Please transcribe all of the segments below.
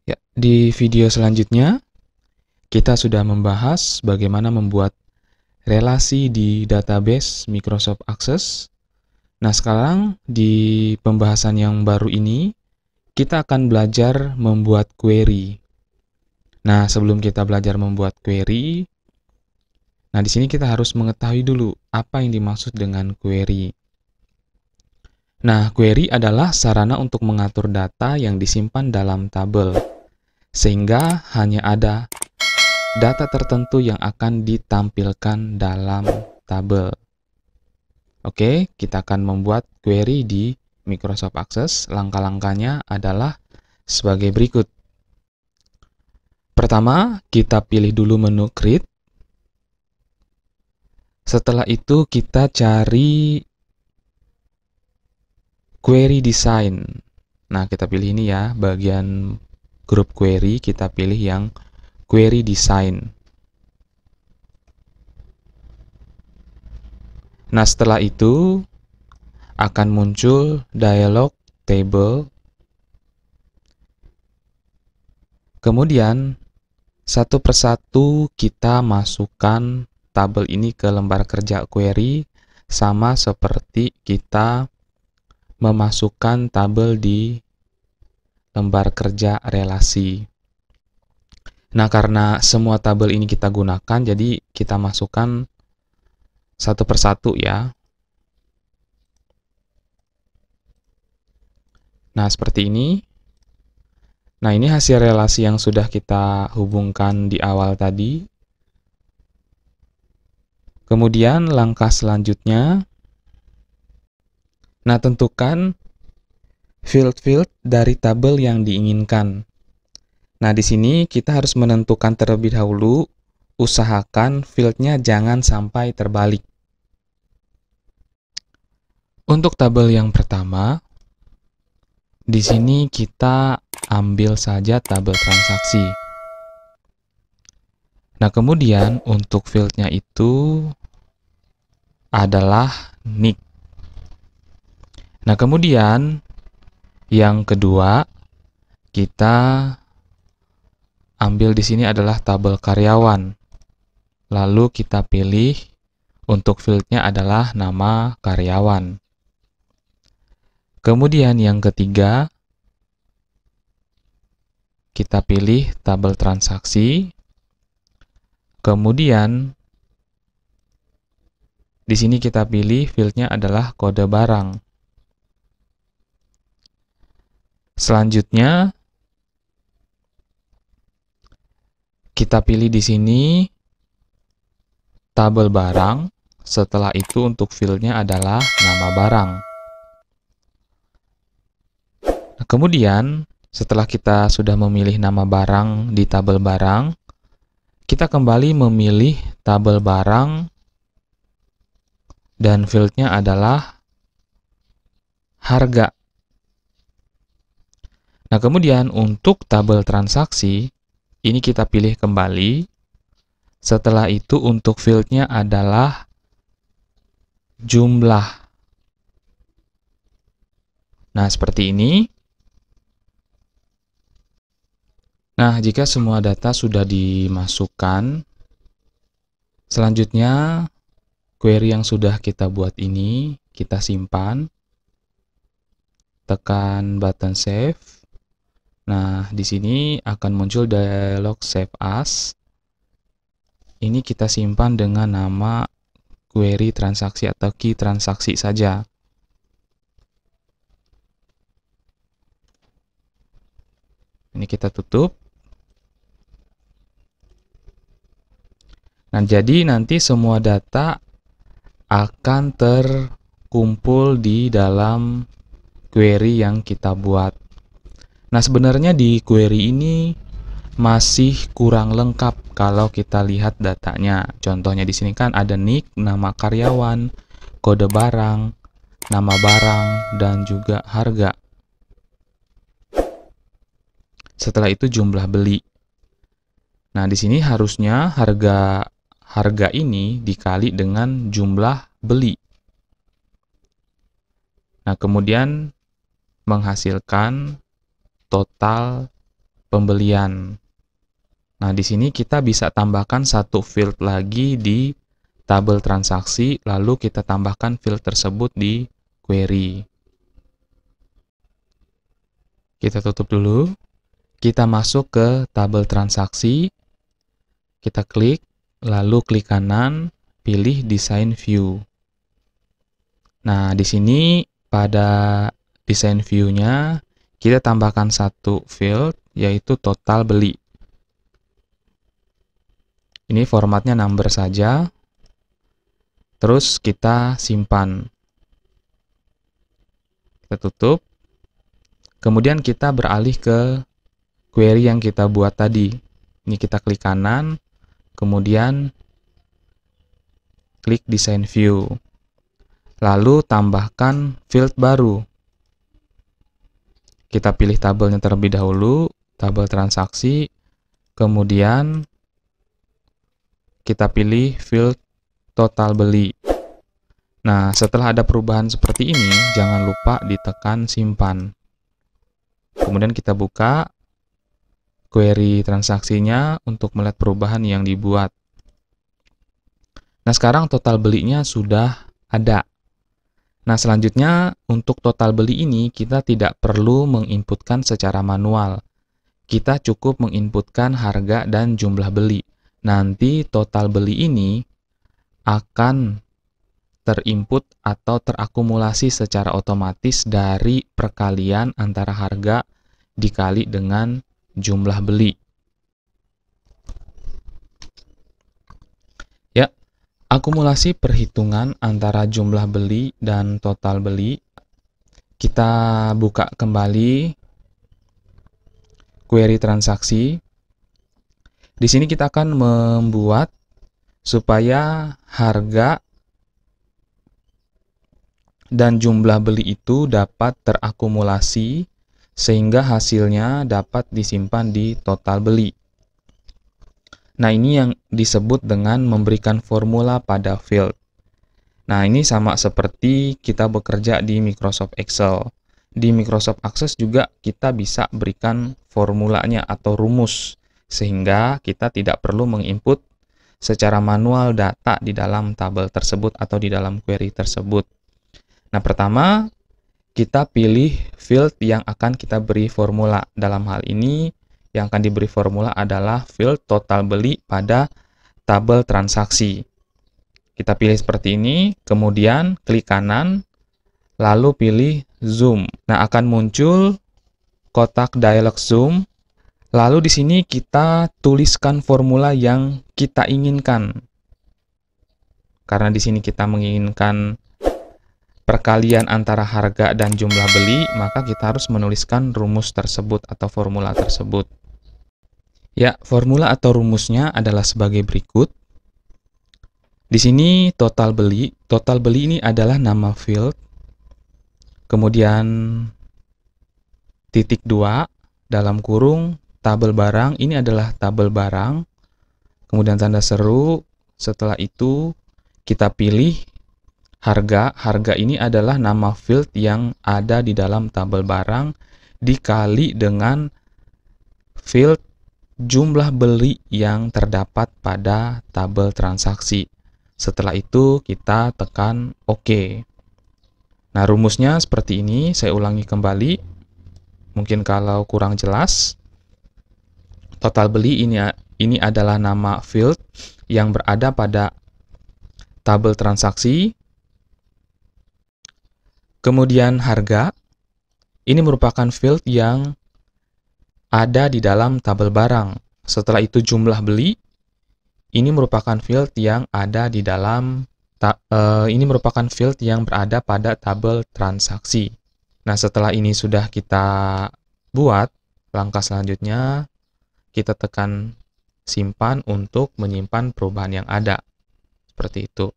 Ya, di video selanjutnya kita sudah membahas bagaimana membuat relasi di database Microsoft Access. Nah, sekarang di pembahasan yang baru ini kita akan belajar membuat query. Nah, sebelum kita belajar membuat query, nah di sini kita harus mengetahui dulu apa yang dimaksud dengan query. Nah, query adalah sarana untuk mengatur data yang disimpan dalam tabel, sehingga hanya ada data tertentu yang akan ditampilkan dalam tabel. Oke, kita akan membuat query di Microsoft Access. Langkah-langkahnya adalah sebagai berikut. Pertama, kita pilih dulu menu Create. Setelah itu kita cari Query Design. Nah, kita pilih ini ya, bagian grup query, kita pilih yang Query Design. Nah, setelah itu akan muncul dialog table. Kemudian, satu persatu kita masukkan tabel ini ke lembar kerja query, sama seperti kita memasukkan tabel di lembar kerja relasi. Nah, karena semua tabel ini kita gunakan, jadi kita masukkan satu persatu ya. Nah, seperti ini. Nah, ini hasil relasi yang sudah kita hubungkan di awal tadi. Kemudian langkah selanjutnya, nah tentukan field-field dari tabel yang diinginkan. Nah, di sini kita harus menentukan terlebih dahulu, usahakan fieldnya jangan sampai terbalik. Untuk tabel yang pertama, di sini kita ambil saja tabel transaksi. Nah, kemudian untuk fieldnya itu adalah nick. Nah, kemudian yang kedua, kita ambil di sini adalah tabel karyawan. Lalu kita pilih untuk fieldnya adalah nama karyawan. Kemudian yang ketiga, kita pilih tabel transaksi. Kemudian di sini kita pilih fieldnya adalah kode barang. Selanjutnya kita pilih di sini tabel barang. Setelah itu untuk fieldnya adalah nama barang. Nah, kemudian setelah kita sudah memilih nama barang di tabel barang, kita kembali memilih tabel barang dan fieldnya adalah harga. Nah, kemudian untuk tabel transaksi, ini kita pilih kembali. Setelah itu untuk fieldnya adalah jumlah. Nah, seperti ini. Nah, jika semua data sudah dimasukkan, selanjutnya query yang sudah kita buat ini kita simpan. Tekan button save. Nah, di sini akan muncul dialog save as. Ini kita simpan dengan nama query transaksi atau key transaksi saja. Ini kita tutup. Nah, jadi nanti semua data akan terkumpul di dalam query yang kita buat. Nah, sebenarnya di query ini masih kurang lengkap kalau kita lihat datanya. Contohnya di sini kan ada nick, nama karyawan, kode barang, nama barang, dan juga harga. Setelah itu jumlah beli. Nah, di sini harusnya harga ini dikali dengan jumlah beli. Nah, kemudian menghasilkan total pembelian. Nah, di sini kita bisa tambahkan satu field lagi di tabel transaksi, lalu kita tambahkan field tersebut di query. Kita tutup dulu. Kita masuk ke tabel transaksi. Kita klik, lalu klik kanan, pilih Design View. Nah, di sini pada Design View-nya, kita tambahkan satu field, yaitu total beli. Ini formatnya number saja. Terus kita simpan. Kita tutup. Kemudian kita beralih ke query yang kita buat tadi. Ini kita klik kanan, kemudian klik Design View. Lalu tambahkan field baru. Kita pilih tabelnya terlebih dahulu, tabel transaksi, kemudian kita pilih field total beli. Nah, setelah ada perubahan seperti ini, jangan lupa ditekan simpan. Kemudian kita buka query transaksinya untuk melihat perubahan yang dibuat. Nah, sekarang total belinya sudah ada. Nah, selanjutnya untuk total beli ini kita tidak perlu menginputkan secara manual. Kita cukup menginputkan harga dan jumlah beli. Nanti total beli ini akan terinput atau terakumulasi secara otomatis dari perkalian antara harga dikali dengan jumlah beli. Ya, akumulasi perhitungan antara jumlah beli dan total beli. Kita buka kembali query transaksi. Di sini kita akan membuat supaya harga dan jumlah beli itu dapat terakumulasi sehingga hasilnya dapat disimpan di total beli. Nah, ini yang disebut dengan memberikan formula pada field. Nah, ini sama seperti kita bekerja di Microsoft Excel. Di Microsoft Access juga kita bisa berikan formulanya atau rumus, sehingga kita tidak perlu menginput secara manual data di dalam tabel tersebut atau di dalam query tersebut. Nah, pertama, kita pilih field yang akan kita beri formula. Dalam hal ini, yang akan diberi formula adalah field total beli pada tabel transaksi. Kita pilih seperti ini, kemudian klik kanan, lalu pilih zoom. Nah, akan muncul kotak dialog zoom. Lalu di sini kita tuliskan formula yang kita inginkan. Karena di sini kita menginginkan perkalian antara harga dan jumlah beli, maka kita harus menuliskan rumus tersebut atau formula tersebut. Ya, formula atau rumusnya adalah sebagai berikut. Di sini total beli ini adalah nama field. Kemudian titik 2 dalam kurung tabel barang, ini adalah tabel barang. Kemudian tanda seru, setelah itu kita pilih harga. Harga ini adalah nama field yang ada di dalam tabel barang dikali dengan field jumlah beli yang terdapat pada tabel transaksi. Setelah itu kita tekan OK. Nah, rumusnya seperti ini, saya ulangi kembali. Mungkin kalau kurang jelas. Total beli ini adalah nama field yang berada pada tabel transaksi. Kemudian harga, ini merupakan field yang ada di dalam tabel barang. Setelah itu jumlah beli, ini merupakan field yang ada di dalam field yang berada pada tabel transaksi. Nah, setelah ini sudah kita buat, langkah selanjutnya kita tekan simpan untuk menyimpan perubahan yang ada. Seperti itu.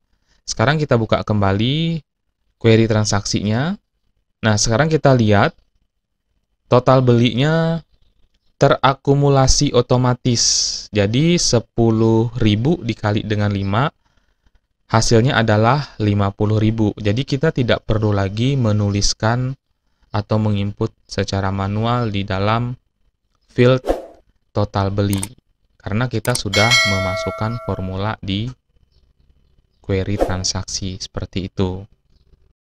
Sekarang kita buka kembali query transaksinya. Nah, sekarang kita lihat total belinya terakumulasi otomatis. Jadi 10.000 dikali dengan 5, hasilnya adalah 50.000. Jadi kita tidak perlu lagi menuliskan atau menginput secara manual di dalam field total beli, karena kita sudah memasukkan formula di query transaksi seperti itu.